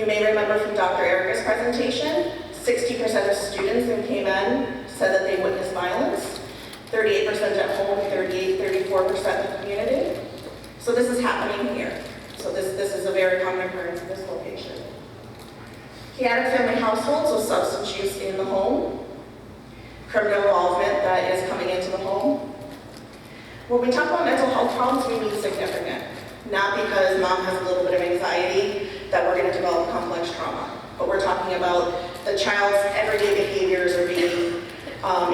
You may remember from Dr. Erica's presentation, 60% of students who came in said that they witnessed violence, 38% at home, 34% in the community. So this is happening here. So this is a very common occurrence in this location. Chaotic family households with substance use in the home, criminal involvement that is coming into the home. When we talk about mental health problems, we mean significant. Not because mom has a little bit of anxiety that we're going to develop complex trauma, but we're talking about the child's everyday behaviors are being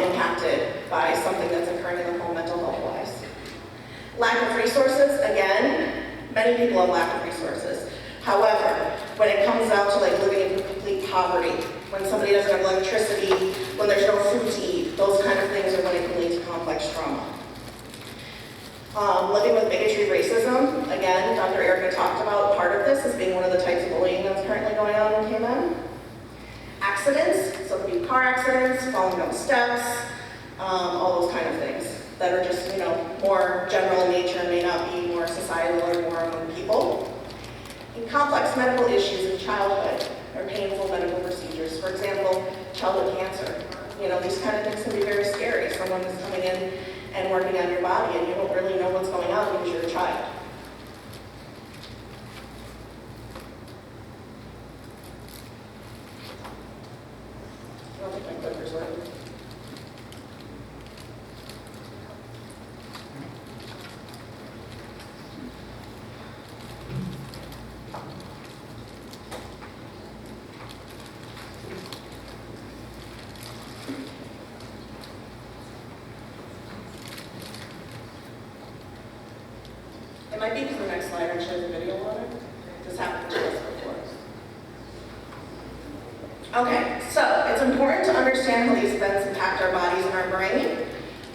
impacted by something that's occurring in the home mental health wise. Lack of resources, again, many people have lack of resources. However, when it comes down to like living in complete poverty, when somebody doesn't have electricity, when there's no food to eat, those kind of things are when it can lead to complex trauma. Living with bigotry, racism, again, Dr. Erica talked about part of this as being one of the types of bullying that's currently going on in KMN. Accidents, so it could be car accidents, falling down steps, all those kind of things that are just, more general in nature and may not be more societal or more among people. And complex medical issues in childhood or painful medical procedures. For example, childhood cancer. These kind of things can be very scary. Someone is coming in and working on your body and you don't really know what's going on because you're a child. I don't think my clicker's working. It might be because the next slide actually has a video on it. This happened to us before. Okay, so it's important to understand how these events impact our bodies and our brain.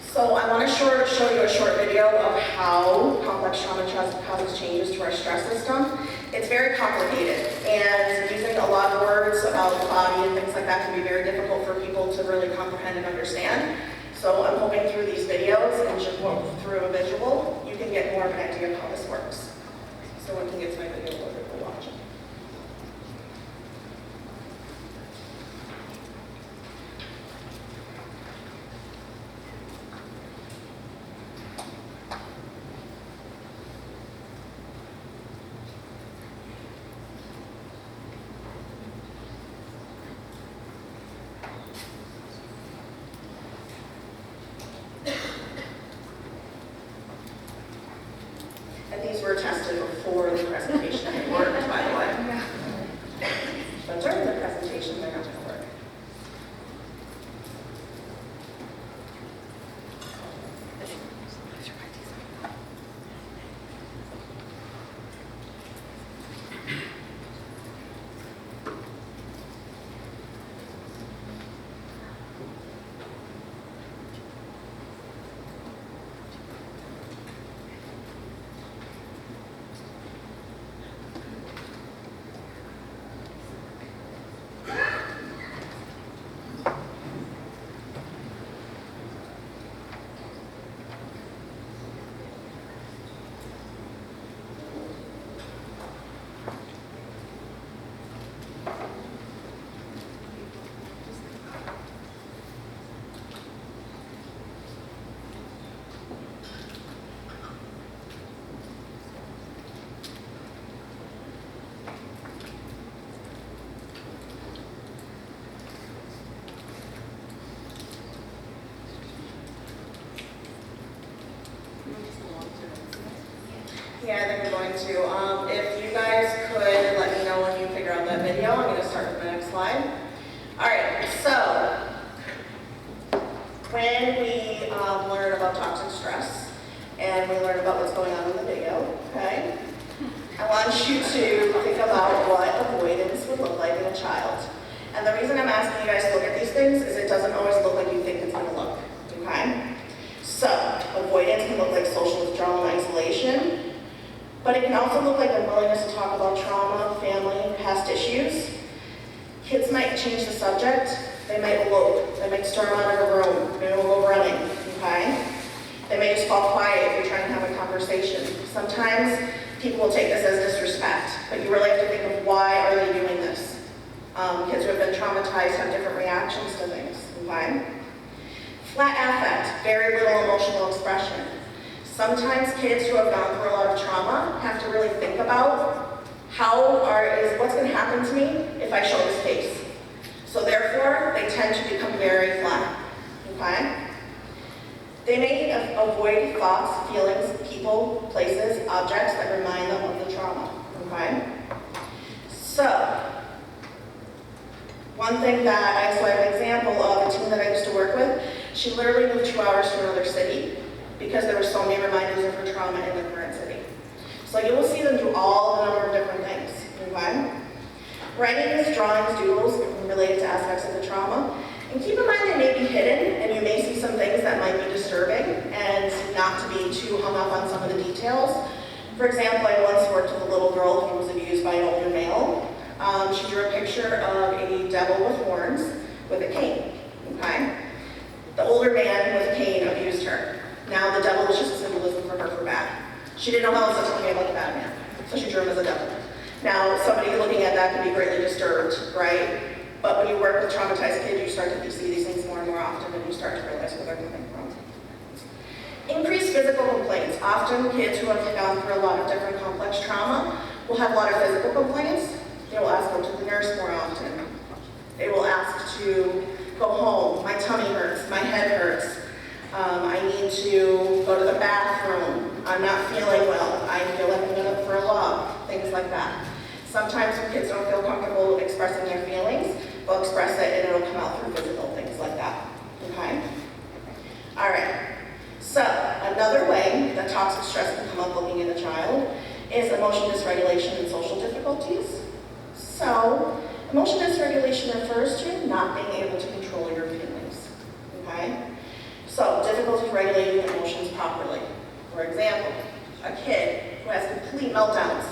So I want to show you a short video of how complex trauma causes changes to our stress system. It's very complicated, and using a lot of words about the body and things like that can be very difficult for people to really comprehend and understand. So I'm hoping through these videos and just through a visual, you can get more of an idea of how this works. So one can get to my video while we're watching. And these were tested before the presentation. It worked, by the way. But during the presentation, they're not going to work. Yeah, I think we're going to. If you guys could let me know when you figure out that video, I'm going to start with the next slide. All right, so when we learn about toxic stress and we learn about what's going on in the video, okay, I want you to think about what avoidance would look like in a child. And the reason I'm asking you guys to look at these things is it doesn't always look like you think it's going to look, okay? So, avoidance can look like social withdrawal and isolation. But it can also look like unwillingness to talk about trauma, family, past issues. Kids might change the subject. They might elope. They might storm out of a room. Maybe we'll go running, okay? They may just fall quiet if you're trying to have a conversation. Sometimes people will take this as disrespect, but you really have to think of why are they doing this. Kids who have been traumatized have different reactions to things, okay? Flat affect, very little emotional expression. Sometimes kids who have gone through a lot of trauma have to really think about what's going to happen to me if I show this face. So therefore, they tend to become very flat, okay? They may avoid thoughts, feelings, people, places, objects that remind them of the trauma, okay? So, one thing that I have an example of a teen that I used to work with, she literally moved 2 hours to another city because there were so many reminders of her trauma in the current city. So you will see them do all a number of different things, okay? Writing, drawings, doodles related to aspects of the trauma. And keep in mind they may be hidden, and you may see some things that might be disturbing, and not to be too hung up on some of the details. For example, I once worked with a little girl who was abused by an older male. She drew a picture of a devil with horns with a cane, okay? The older man with a cane abused her. Now the devil was just a symbolism for her for bad. She didn't know how else to tell me about the bad man, so she drew him as a devil. Now, somebody looking at that can be greatly disturbed, right? But when you work with traumatized kids, you start to see these things more and more often, and you start to realize where they're coming from. Increased physical complaints. Often kids who have gone through a lot of different complex trauma will have a lot of physical complaints. They will ask to go to the nurse more often. They will ask to go home. My tummy hurts, my head hurts. I need to go to the bathroom. I'm not feeling well. I feel like I'm going to throw up, things like that. Sometimes when kids don't feel comfortable expressing their feelings, they'll express it and it'll come out through physical things like that, okay? All right, so another way that toxic stress can come up looking at a child is emotion dysregulation and social difficulties. So, emotion dysregulation refers to not being able to control your feelings, okay? So, difficulty regulating emotions properly. For example, a kid who has complete meltdowns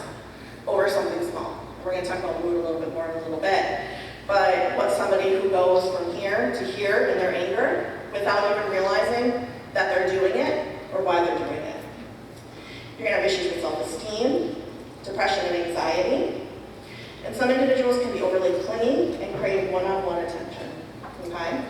over something small. We're going to talk about mood a little bit more in a little bit. But what's somebody who goes from here to here in their anger without even realizing that they're doing it or why they're doing it. You're going to have issues with self-esteem, depression and anxiety. And some individuals can be overly clingy and crave one-on-one attention. Okay?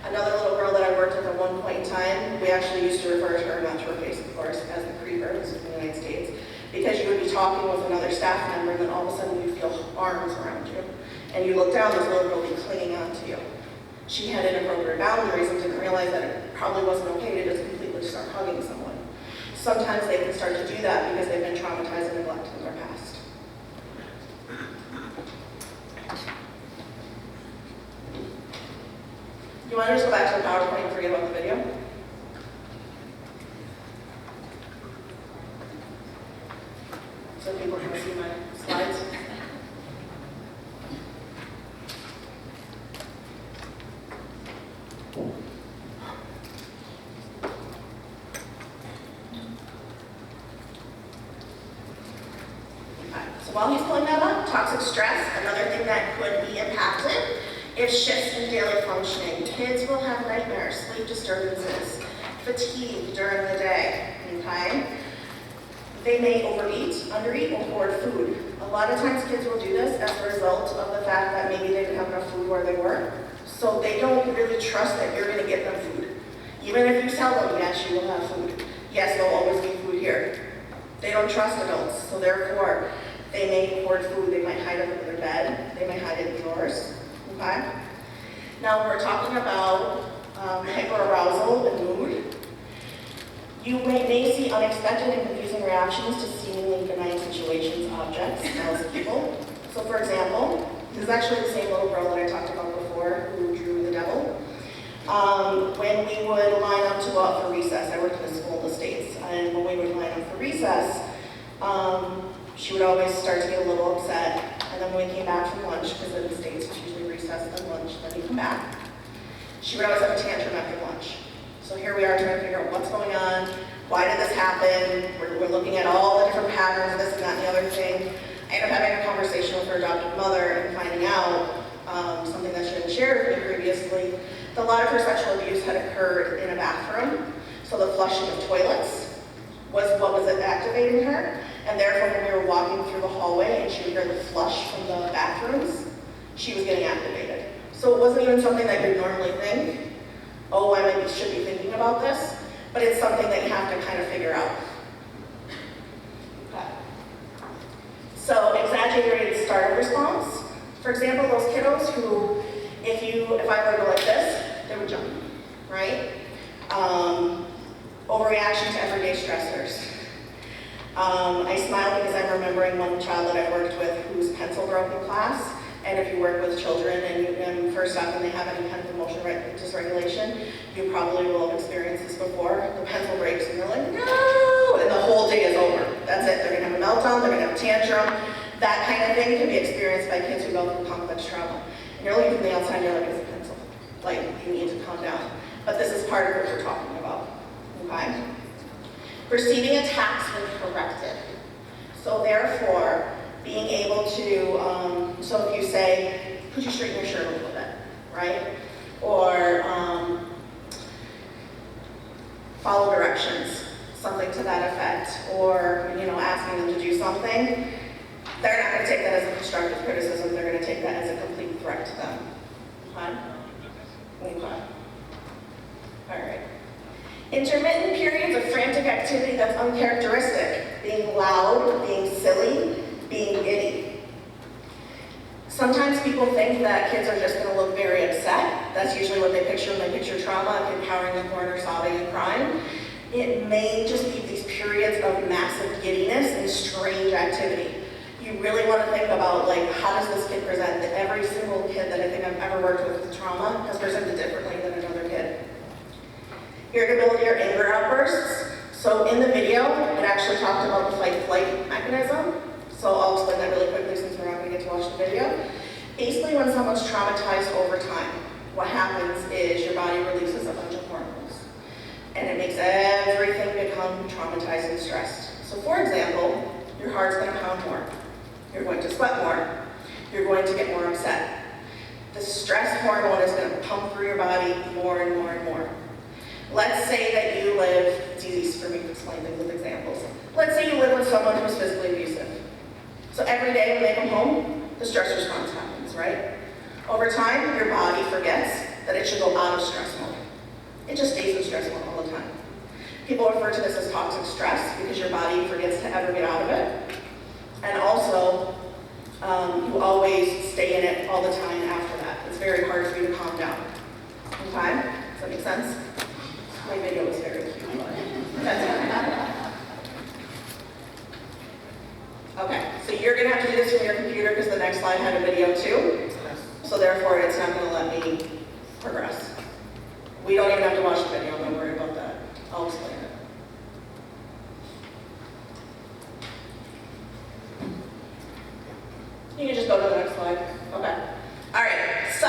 Another little girl that I worked with at one point in time, we actually used to refer to her, not to her face of course, as the creeper. This is in the United States. Because you would be talking with another staff member and then all of a sudden you feel arms around you. And you look down, this little girl will be clinging onto you. She had inappropriate boundaries and didn't realize that it probably wasn't okay to just completely start hugging someone. Sometimes they can start to do that because they've been traumatized and neglected in their past. You want to just go back to the PowerPoint and forget about the video? So people can see my slides. So while he's pulling that up, toxic stress, another thing that could be impacted is shifts in daily functioning. Kids will have nightmares, sleep disturbances, fatigue during the day, okay? They may overeat, undereat, or hoard food. A lot of times kids will do this as a result of the fact that maybe they didn't have enough food where they were. So they don't really trust that you're going to get them food. Even if you tell them, yes, you will have food. Yes, there'll always be food here. They don't trust adults, so therefore, they may hoard food. They might hide it under their bed. They might hide it in drawers. Okay? Now, we're talking about hyperarousal and mood. You may see unexpected and confusing reactions to seemingly benign situations, objects, smells, people. So, for example, this is actually the same little girl that I talked about before who drew the devil. When we would line up to go out for recess, I worked in a school in the States, and when we would line up for recess, she would always start to get a little upset. And then when we came back from lunch, because in the States it's usually recess and lunch, then we come back, she would always have a tantrum after lunch. So here we are trying to figure out what's going on, why did this happen, we're looking at all the different patterns, this and that and the other thing. I ended up having a conversation with her adopted mother and finding out something that she hadn't shared with me previously, that a lot of her sexual abuse had occurred in a bathroom. So the flushing of toilets was what was activating her, and therefore when we were walking through the hallway and she would hear the flush from the bathrooms, she was getting activated. So it wasn't even something that you'd normally think, oh, I maybe should be thinking about this, but it's something that you have to kind of figure out. Okay. So exaggerated startle response. For example, those kiddos who, if I were to go like this, they would jump, right? Overreaction to everyday stressors. I smile because I'm remembering one child that I worked with whose pencil broke in class. And if you work with children and first off, when they have any kind of emotional dysregulation, you probably will have experienced this before. The pencil breaks and they're like, no! And the whole day is over. That's it. They're going to have a meltdown, they're going to have a tantrum. That kind of thing can be experienced by kids who go through complex trauma. And you're looking from the outside, you're like, it's a pencil. Like, you need to calm down. But this is part of what we're talking about. Okay? Perceiving attacks when corrected. So therefore, being able to, so if you say, could you straighten your shirt a little bit, right? Or follow directions, something to that effect. Or, asking them to do something. They're not going to take that as a constructive criticism, they're going to take that as a complete threat to them. Okay? Okay. All right. Intermittent periods of frantic activity that's uncharacteristic, being loud, being silly, being giddy. Sometimes people think that kids are just going to look very upset. That's usually what they picture when they picture trauma, a kid cowering in the corner, sobbing and crying. It may just be these periods of massive giddiness and strange activity. You really want to think about, like, how does this kid present? That every single kid that I think I've ever worked with trauma has presented differently than another kid. Irritability or anger outbursts. So in the video, it actually talked about the fight-flight mechanism. So I'll explain that really quickly since we're not going to get to watch the video. Basically, when someone's traumatized over time, what happens is your body releases a bunch of hormones. And it makes everything become traumatized and stressed. So for example, your heart's going to pound more. You're going to sweat more. You're going to get more upset. The stress hormone is going to pump through your body more and more and more. Let's say that you live, it's easy for me to explain things with examples. Let's say you live with someone who's physically abusive. So every day when they come home, the stress response happens, right? Over time, your body forgets that it should go out of stress mode. It just stays in stress mode all the time. People refer to this as toxic stress because your body forgets to ever get out of it. And also, you always stay in it all the time after that. It's very hard for you to calm down. Okay? Does that make sense? My video was very cute, but that's okay. Okay, so you're going to have to do this from your computer because the next slide had a video too. So therefore, it's not going to let me progress. We don't even have to watch the video, don't worry about that. I'll explain it. You can just go to the next slide. Okay. All right, so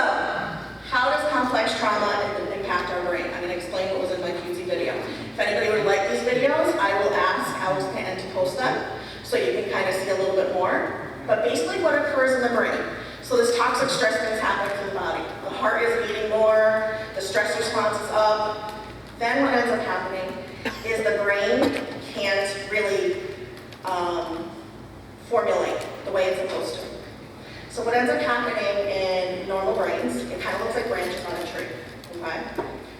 how does complex trauma impact our brain? I'm going to explain what was in my QZ video. If anybody would like these videos, I will ask Alex Panton to post them so you can kind of see a little bit more. But basically what occurs in the brain, so this toxic stress thing is happening to the body. The heart is beating more, the stress response is up. Then what ends up happening is the brain can't really formulate the way it's supposed to. So what ends up happening in normal brains, it kind of looks like branches on a tree, okay?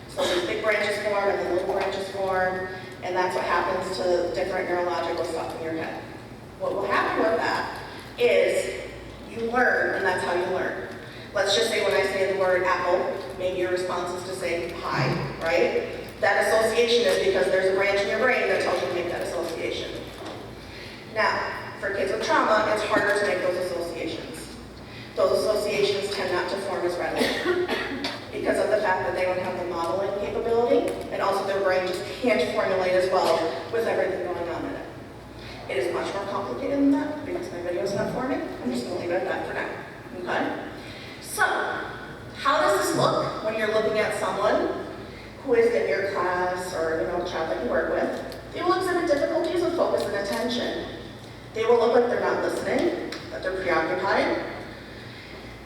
So these big branches form and the little branches form, and that's what happens to different neurological stuff in your head. What will happen with that is you learn, and that's how you learn. Let's just say when I say the word apple, maybe your response is to say pie, right? That association is because there's a branch in your brain that tells you to make that association. Now, for kids with trauma, it's harder to make those associations. Those associations tend not to form as readily because of the fact that they don't have the modeling capability, and also their brain just can't formulate as well with everything going on in it. It is much more complicated than that because my video is not forming. I'm just going to leave it at that for now. Okay? So, how does this look when you're looking at someone who is in your class or a child that you work with? They will exhibit difficulties with focus and attention. They will look like they're not listening, that they're preoccupied.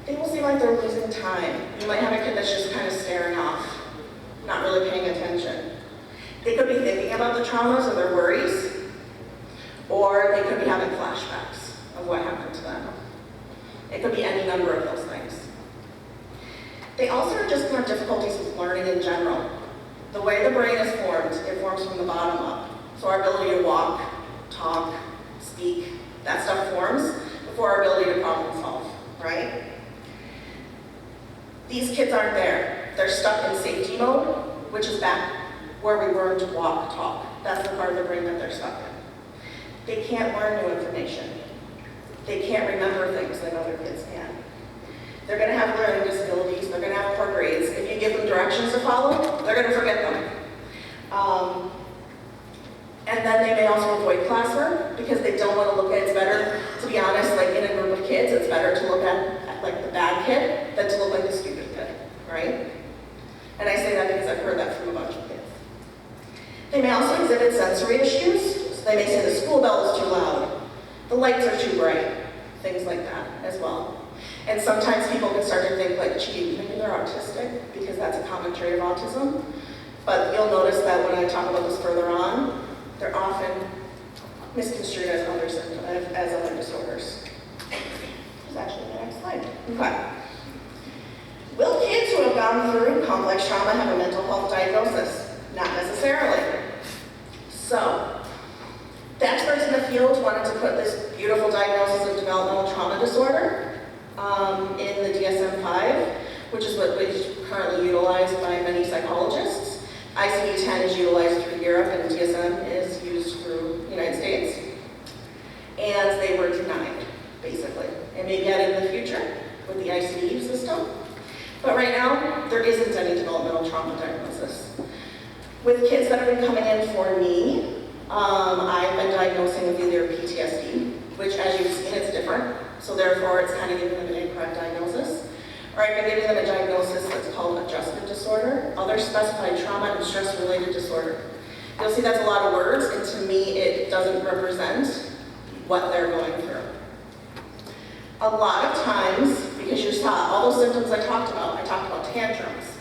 They will seem like they're losing time. You might have a kid that's just kind of staring off, not really paying attention. They could be thinking about the traumas or their worries, or they could be having flashbacks of what happened to them. It could be any number of those things. They also are just have difficulties with learning in general. The way the brain is formed, it forms from the bottom up. So our ability to walk, talk, speak, that stuff forms before our ability to problem solve, right? These kids aren't there. They're stuck in safety mode, which is back where we learned to walk, talk. That's the part of the brain that they're stuck in. They can't learn new information. They can't remember things that other kids can. They're going to have learning disabilities. They're going to have poor grades. If you give them directions to follow, they're going to forget them. And then they may also avoid classwork because they don't want to look at, it's better, to be honest, like in a group of kids, it's better to look at like the bad kid than to look like the stupid kid, right? And I say that because I've heard that from a bunch of kids. They may also exhibit sensory issues. So they may say the school bell is too loud, the lights are too bright, things like that as well. And sometimes people can start to think like, gee, maybe they're autistic because that's a common trait of autism. But you'll notice that when I talk about this further on, they're often misconstrued as other symptoms, as other disorders. There's actually the next slide. Okay. Will kids who have gone through complex trauma have a mental health diagnosis? Not necessarily. So, the experts in the field wanted to put this beautiful diagnosis of developmental trauma disorder in the DSM-5, which is what is currently utilized by many psychologists. ICD-10 is utilized through Europe and DSM is used through the United States. And they were denied, basically. It may be added in the future with the ICD system. But right now, there isn't any developmental trauma diagnosis. With kids that have been coming in for me, I've been diagnosing with either PTSD, which as you've seen, it's different. So therefore, it's kind of giving them an incorrect diagnosis. Or I've been giving them a diagnosis that's called adjustment disorder, other specified trauma and stress-related disorder. You'll see that's a lot of words, and to me, it doesn't represent what they're going through. A lot of times, because you saw all those symptoms I talked about tantrums,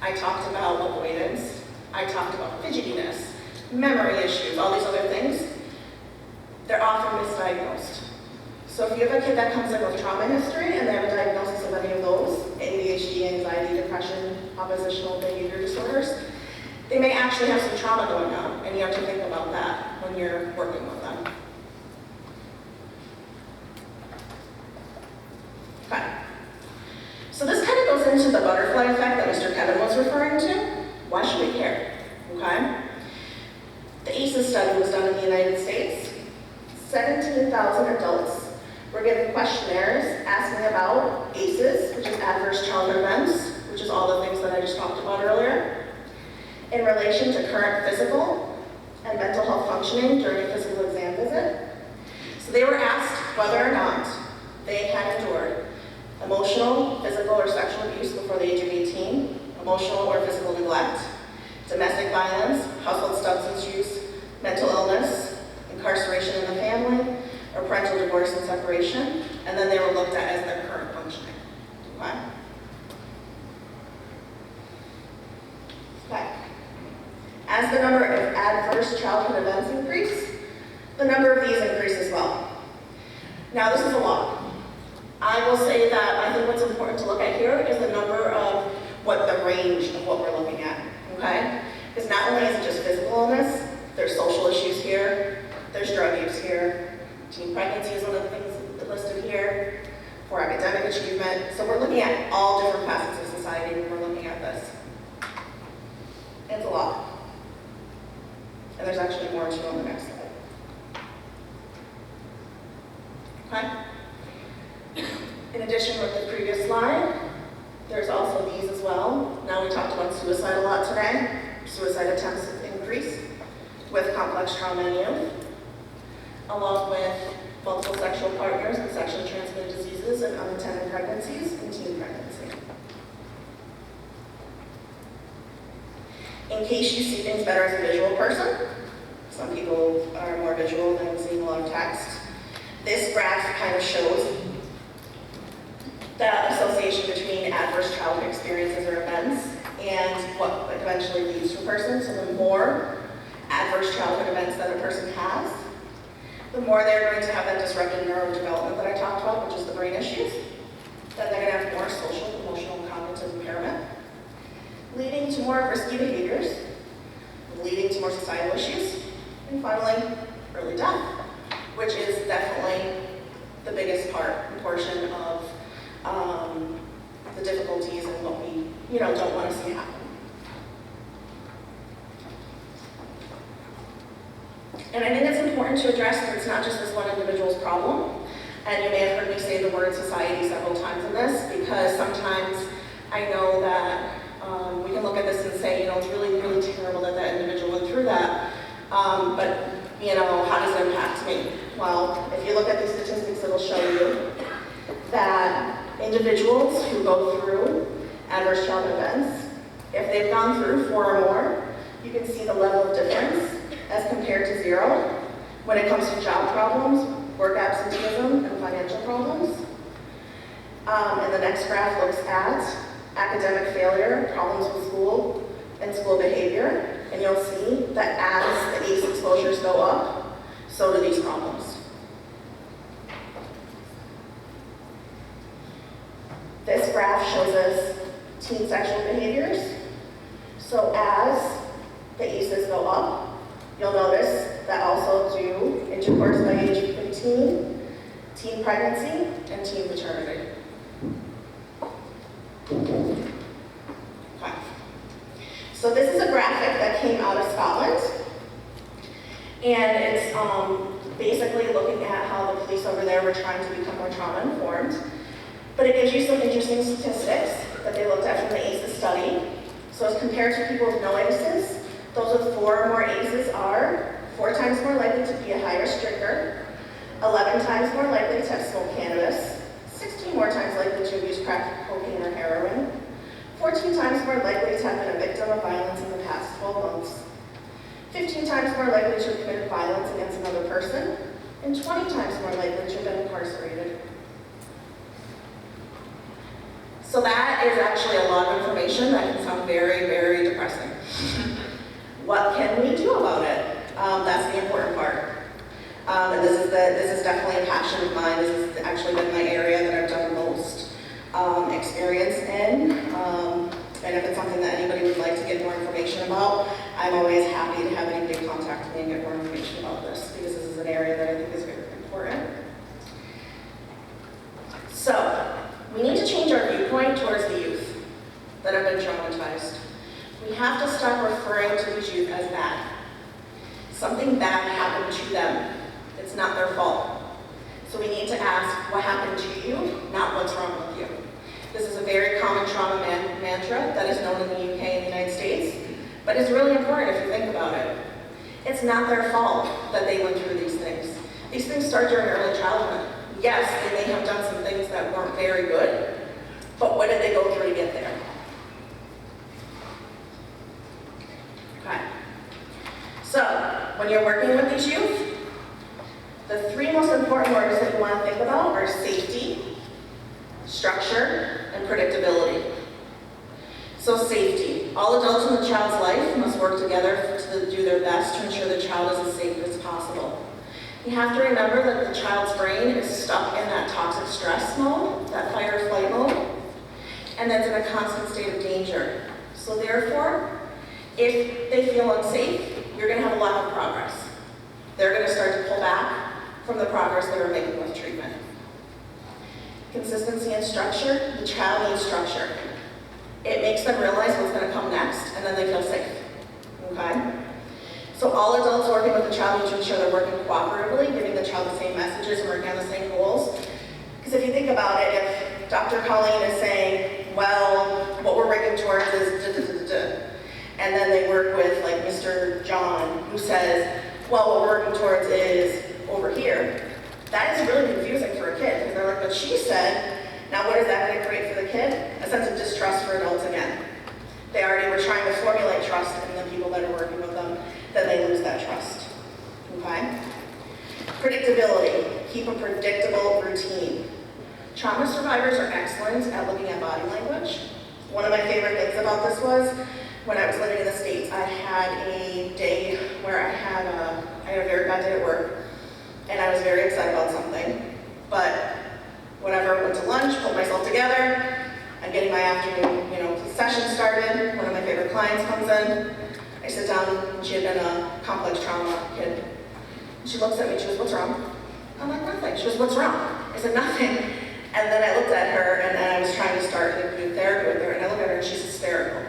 I talked about avoidance, I talked about fidgetiness, memory issues, all these other things, they're often misdiagnosed. So if you have a kid that comes in with trauma history and they have a diagnosis of any of those, ADHD, anxiety, depression, oppositional behavior disorders, they may actually have some trauma going on, and you have to think about that when you're working with them. Okay. So this kind of goes into the butterfly effect that Mr. Kevin was referring to. Why should we care? Okay. The ACEs study was done in the United States. 17,000 adults were given questionnaires asking about ACEs, which is adverse childhood events, which is all the things that I just talked about earlier, in relation to current physical and mental health functioning during a physical exam visit. So they were asked whether or not they had endured emotional, physical, or sexual abuse before the age of 18, emotional or physical neglect, domestic violence, household substance use, mental illness, incarceration in the family, or parental divorce and separation, and then they were looked at as their current functioning. Okay? Okay. As the number of adverse childhood events increase, the number of these increase as well. Now this is a lot. I will say that I think what's important to look at here is the number of what the range of what we're looking at, okay? Because not only is it just physical illness, there's social issues here, there's drug use here, teen pregnancy is one of the things listed here, for academic achievement. So we're looking at all different facets of society when we're looking at this. It's a lot. And there's actually more to on the next slide. Okay? In addition with the previous slide, there's also these as well. Now we talked about suicide a lot today. Suicide attempts have increased with complex trauma in youth, along with multiple sexual partners and sexually transmitted diseases and unintended pregnancies and teen pregnancy. In case you see things better as a visual person, some people are more visual than seeing a lot of text. This graph kind of shows that association between adverse childhood experiences or events and what eventually leads to a person. So the more adverse childhood events that a person has, the more they're going to have that disrupted neurodevelopment that I talked about, which is the brain issues. Then they're going to have more social, emotional, and cognitive impairment, leading to more risky behaviors, leading to more societal issues, and finally, early death, which is definitely the biggest portion of the difficulties and what we, don't want to see happen. And I think it's important to address that it's not just this one individual's problem. And you may have heard me say the word society several times in this, because sometimes I know that we can look at this and say, it's really, really terrible that that individual went through that. But, how does it impact me? Well, if you look at these statistics, it'll show you that individuals who go through adverse childhood events, if they've gone through 4 or more, you can see the level of difference as compared to 0 when it comes to job problems, work absenteeism, and financial problems. And the next graph looks at academic failure, problems with school, and school behavior. And you'll see that as the ACE exposures go up, so do these problems. This graph shows us teen sexual behaviors. So as the ACEs go up, you'll notice that also do intercourse by age of 15, teen pregnancy, and teen paternity. Okay. So this is a graphic that came out of Scotland, and it's basically looking at how the police over there were trying to become more trauma-informed. But it gives you some interesting statistics that they looked at from the ACEs study. So as compared to people with no ACEs, those with 4 or more ACEs are 4 times more likely to be a high-risk drinker, 11 times more likely to have smoked cannabis, 16 more times likely to abuse crack, cocaine, or heroin, 14 times more likely to have been a victim of violence in the past 12 months, 15 times more likely to have committed violence against another person, and 20 times more likely to have been incarcerated. So that is actually a lot of information that can sound very, very depressing. What can we do about it? That's the important part. And this is definitely a passion of mine. This has actually been my area that I've done most experience in. And if it's something that anybody would like to get more information about, I'm always happy to have anybody contact me and get more information about this, because this is an area that I think is very important. So, we need to change our viewpoint towards the youth that have been traumatized. We have to stop referring to these youth as bad. Something bad happened to them. It's not their fault. So we need to ask, what happened to you, not what's wrong with you. This is a very common trauma mantra that is known in the UK and the United States, but it's really important if you think about it. It's not their fault that they went through these things. These things start during early childhood. Yes, they may have done some things that weren't very good, but what did they go through to get there? Okay. So, when you're working with these youth, the 3 most important words that you want to think about are safety, structure, and predictability. So safety. All adults in the child's life must work together to do their best to ensure the child is as safe as possible. You have to remember that the child's brain is stuck in that toxic stress mode, that fight or flight mode, and that's in a constant state of danger. So therefore, if they feel unsafe, you're going to have a lack of progress. They're going to start to pull back from the progress they were making with treatment. Consistency and structure. The child needs structure. It makes them realize what's going to come next, and then they feel safe. Okay? So all adults working with the child need to ensure they're working cooperatively, giving the child the same messages and working on the same goals. Because if you think about it, if Dr. Colleen is saying, well, what we're working towards is da-da-da-da-da, and then they work with like Mr. John, who says, well, what we're working towards is over here, that is really confusing for a kid, because they're like, but she said, now what is that going to create for the kid? A sense of distrust for adults again. They already were trying to formulate trust in the people that are working with them, then they lose that trust. Okay? Predictability. Keep a predictable routine. Trauma survivors are excellent at looking at body language. One of my favorite things about this was, when I was living in the States, I had a day where I had a very bad day at work. and I was very upset about something, but whatever, went to lunch, pulled myself together. I'm getting my afternoon, session started. One of my favorite clients comes in. I sit down, she had been a complex trauma kid. She looks at me, she goes, "What's wrong?" I'm like, "Nothing." She goes, "What's wrong?" I said, "Nothing." And then I looked at her, and then I was trying to start the group therapy with her, and I look at her, and she's hysterical.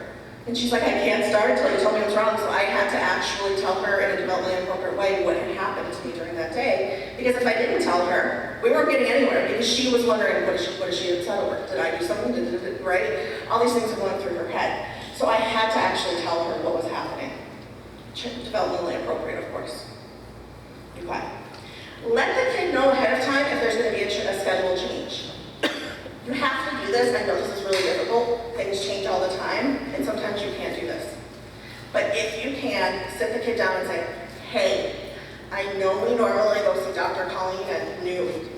And she's like, "I can't start until you tell me what's wrong." So I had to actually tell her in a developmentally appropriate way what had happened to me during that day. Because if I didn't tell her, we weren't getting anywhere, because she was wondering, what is she upset over? Did I do something? Right? All these things are going through her head. So I had to actually tell her what was happening. Developmentally appropriate, of course. Okay. Let the kid know ahead of time if there's going to be a schedule change. You have to do this. I know this is really difficult. Things change all the time, and sometimes you can't do this. But if you can, sit the kid down and say, "Hey, I know we normally go see Dr. Colleen at noon,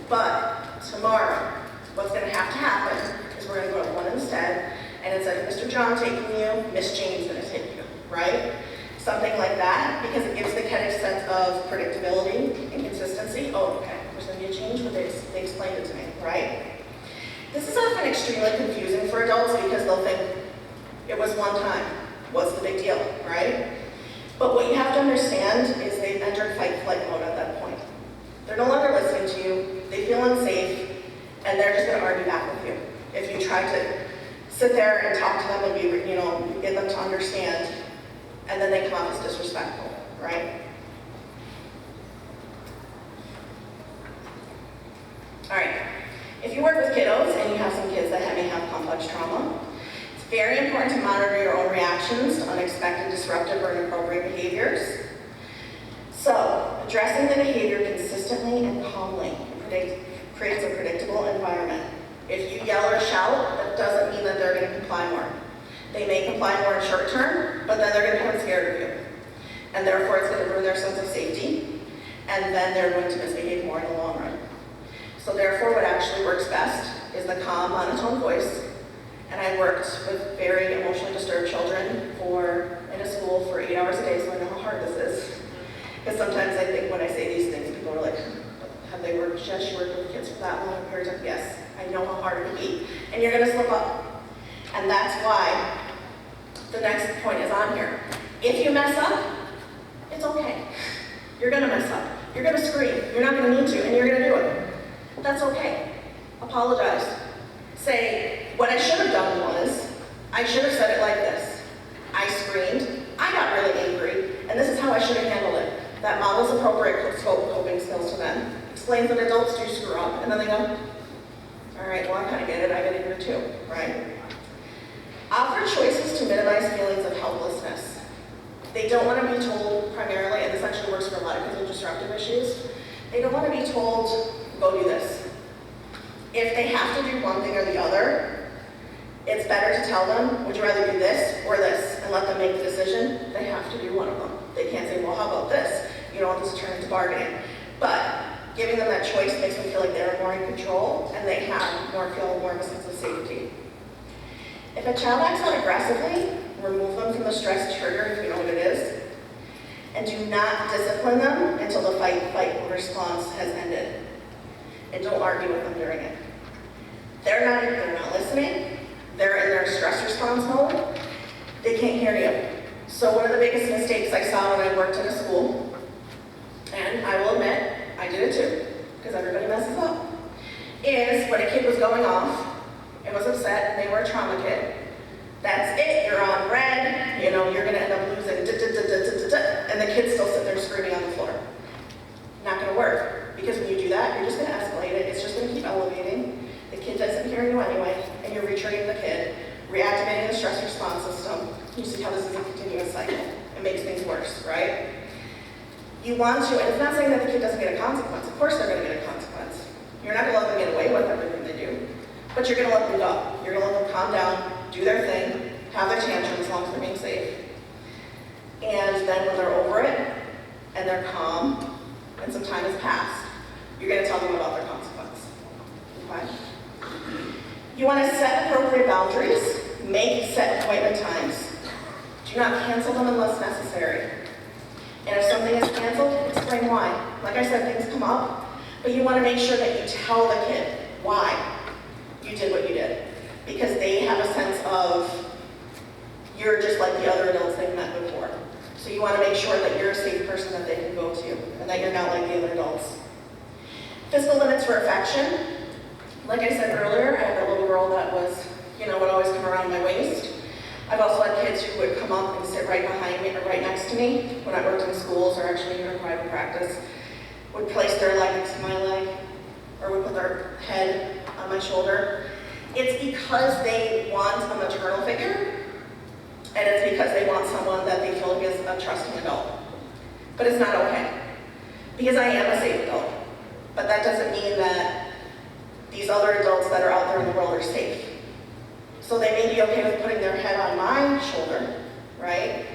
but tomorrow, what's going to happen is we're going to go to one instead, and instead of Mr. John taking you, Miss Jane's going to take you," right? Something like that, because it gives the kid a sense of predictability and consistency. Oh, okay, there's going to be a change, but they explained it to me, right? This is often extremely confusing for adults because they'll think, it was one time, what's the big deal, right? But what you have to understand is they've entered fight-flight mode at that point. They're no longer listening to you, they feel unsafe, and they're just going to argue back with you. If you try to sit there and talk to them and get them to understand, and then they come off as disrespectful, right? All right. If you work with kiddos and you have some kids that may have complex trauma, it's very important to monitor your own reactions to unexpected, disruptive, or inappropriate behaviors. So, addressing the behavior consistently and calmly creates a predictable environment. If you yell or shout, that doesn't mean that they're going to comply more. They may comply more in short term, but then they're going to become scared of you. And therefore, it's going to ruin their sense of safety, and then they're going to misbehave more in the long run. So therefore, what actually works best is the calm, monotone voice. And I worked with very emotionally disturbed children in a school for 8 hours a day, so I know how hard this is. Because sometimes I think when I say these things, people are like, "Have they worked? Yes, she worked with kids for that long a period of time." Yes, I know how hard it can be. And you're going to slip up. And that's why the next point is on here. If you mess up, it's okay. You're going to mess up. You're going to scream. You're not going to need to, and you're going to do it. That's okay. Apologize. Say, what I should have done was, I should have said it like this. I screamed, I got really angry, and this is how I should have handled it. That models appropriate coping skills to them. Explains that adults do screw up, and then they go, all right, well, I kind of get it, I get angry too, right? Offer choices to minimize feelings of helplessness. They don't want to be told primarily, and this actually works for a lot of kids with disruptive issues, they don't want to be told, go do this. If they have to do one thing or the other, it's better to tell them, would you rather do this or this, and let them make the decision. They have to do one of them. They can't say, well, how about this? You don't want this to turn into bargaining. But giving them that choice makes them feel like they're more in control, and they feel more of a sense of safety. If a child acts out aggressively, remove them from the stress trigger if you know what it is, and do not discipline them until the fight response has ended. And don't argue with them during it. They're not listening. They're in their stress response mode. They can't hear you. So one of the biggest mistakes I saw when I worked in a school, and I will admit, I did it too, because everybody messes up, is when a kid was going off and was upset and they were a trauma kid, that's it, you're on red, you're going to end up losing, and the kid's still sitting there screaming on the floor. Not going to work, because when you do that, you're just going to escalate it, it's just going to keep elevating. The kid doesn't hear you anyway, and you're retraining the kid, reactivating the stress response system. You see how this is a continuous cycle. It makes things worse, right? You want to, and it's not saying that the kid doesn't get a consequence. Of course they're going to get a consequence. You're not going to let them get away with everything they do, but you're going to let them go. You're going to let them calm down, do their thing, have their tantrum as long as they're being safe. And then when they're over it, and they're calm, and some time has passed, you're going to tell them about their consequence. Okay? You want to set appropriate boundaries, make set appointment times. Do not cancel them unless necessary. And if something is canceled, explain why. Like I said, things come up, but you want to make sure that you tell the kid why you did what you did. Because they have a sense of you're just like the other adults they've met before. So you want to make sure that you're a safe person that they can go to, and that you're not like the other adults. Physical limits for affection. Like I said earlier, I had a little girl that was, would always come around my waist. I've also had kids who would come up and sit right behind me or right next to me when I worked in schools or actually in private practice, would place their leg next to my leg, or would put their head on my shoulder. It's because they want a maternal figure, and it's because they want someone that they feel like is a trusting adult. But it's not okay, because I am a safe adult. But that doesn't mean that these other adults that are out there in the world are safe. So they may be okay with putting their head on my shoulder, right?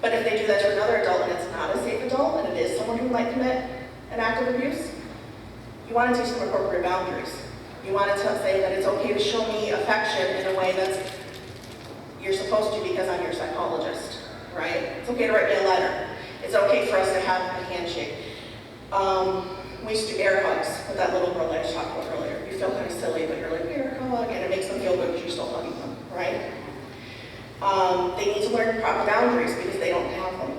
But if they do that to another adult and it's not a safe adult, and it is someone who might commit an act of abuse, you want to teach them appropriate boundaries. You want to say that it's okay to show me affection in a way that's you're supposed to because I'm your psychologist, right? It's okay to write me a letter. It's okay for us to have a handshake. We used to do air hugs with that little girl that I was talking about earlier. You feel kind of silly, but you're like, air hug, and it makes them feel good because you're still hugging them, right? They need to learn proper boundaries because they don't have them.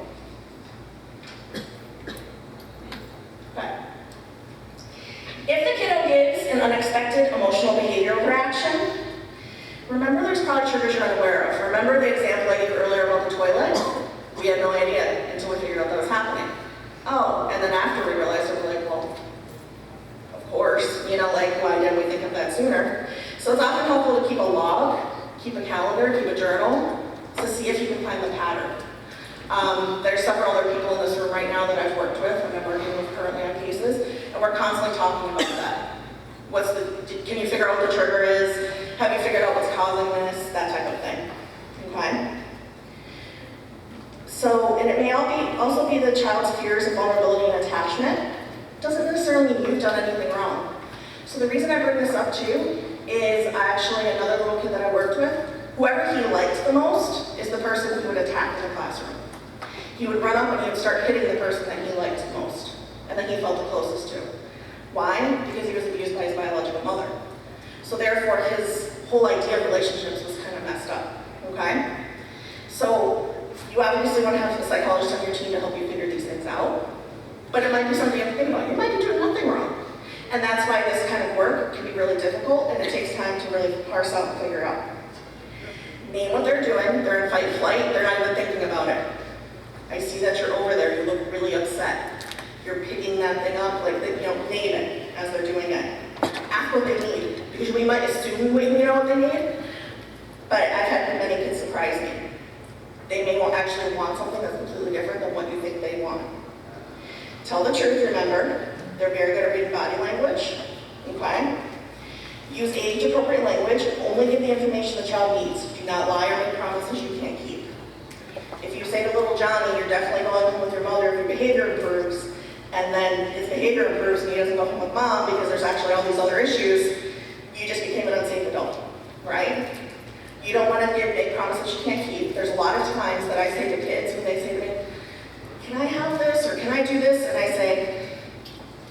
Okay. If the kiddo gives an unexpected emotional behavioral reaction, remember there's probably triggers you're unaware of. Remember the example I gave earlier about the toilet? We had no idea until we figured out that was happening. Oh, and then after we realized it, we're like, well, of course, why didn't we think of that sooner? So it's often helpful to keep a log, keep a calendar, keep a journal, to see if you can find the pattern. There's several other people in this room right now that I've worked with, and I'm working with currently on cases, and we're constantly talking about that. Can you figure out what the trigger is? Have you figured out what's causing this? That type of thing, okay? So, and it may also be the child's fears of vulnerability and attachment. Doesn't necessarily mean you've done anything wrong. So the reason I bring this up too is actually another little kid that I worked with, whoever he liked the most is the person who would attack in the classroom. He would run up and he would start hitting the person that he liked most, and that he felt the closest to. Why? Because he was abused by his biological mother. So therefore his whole idea of relationships was kind of messed up, okay? So you obviously want to have a psychologist on your team to help you figure these things out, but it might be something you have to think about. You might be doing nothing wrong. And that's why this kind of work can be really difficult, and it takes time to really parse out and figure out. Name what they're doing. They're in fight flight. They're not even thinking about it. I see that you're over there. You look really upset. You're picking that thing up, name it as they're doing it. Ask what they need, because we might assume we know what they need, but I've had many kids surprise me. They may actually want something that's completely different than what you think they want. Tell the truth, remember. They're very good at reading body language, okay? Use age-appropriate language. Only give the information the child needs. Do not lie or make promises you can't keep. If you say to little Johnny, you're definitely going home with your mother if your behavior improves, and then his behavior improves and he doesn't go home with mom because there's actually all these other issues, you just became an unsafe adult, right? You don't want to make promises you can't keep. There's a lot of times that I say to kids when they say to me, can I have this or can I do this? And I say,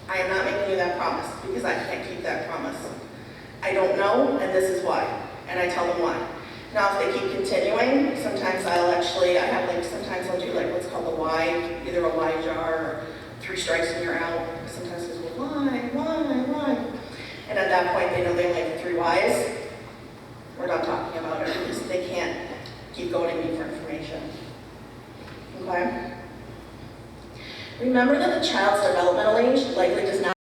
I am not making you that promise because I can't keep that promise. I don't know, and this is why. And I tell them why. Now, if they keep continuing, sometimes sometimes I'll do what's called a why, either a why jar or 3 strikes and you're out. Sometimes it's why? And at that point, they know they only have 3 whys. We're not talking about it because they can't keep going to me for information. Okay? Remember that the child's developmental age likely does not